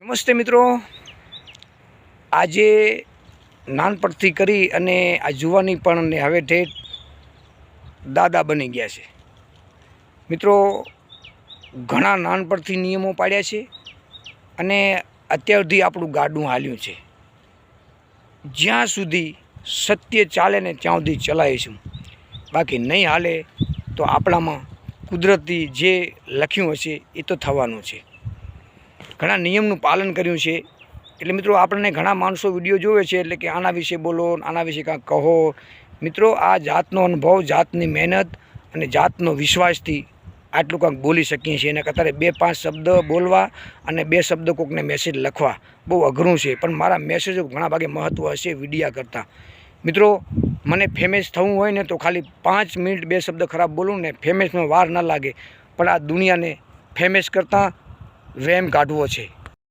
નમસ્તે મિત્રો, આજે નાનપણથી કરી અને આ જુવાની પણ ને હવે ઠેઠ દાદા બની ગયા છે. મિત્રો, ઘણા નાનપણથી નિયમો પાડ્યા છે અને અત્યાર સુધી આપણું ગાડું હાલ્યું છે. જ્યાં સુધી સત્ય ચાલે ને ત્યાં સુધી ચલાવીશું, બાકી નહીં હાલે તો આપણામાં કુદરતી જે લખ્યું હશે એ તો થવાનું છે. ઘણા નિયમનું પાલન કર્યું છે. એટલે મિત્રો, આપણને ઘણા માણસો વિડીયો જોવે છે એટલે કે આના વિશે બોલો, આના વિશે કાંઈક કહો. મિત્રો, આ જાતનો અનુભવ, જાતની મહેનત અને જાતનો વિશ્વાસથી આટલું કાંઈક બોલી શકીએ છીએ. એને કતારે 2-5 શબ્દ બોલવા અને 2 શબ્દ કોઈકને મેસેજ લખવા બહુ અઘરું છે, પણ મારા મેસેજો ઘણા ભાગે મહત્ત્વ હશે વિડીયા કરતાં. મિત્રો, મને ફેમસ થવું હોય ને તો ખાલી 5 મિનિટ 2 શબ્દ ખરાબ બોલું ને ફેમસમાં વાર ન લાગે, પણ આ દુનિયાને ફેમસ કરતાં વેમ કાઢવો છે.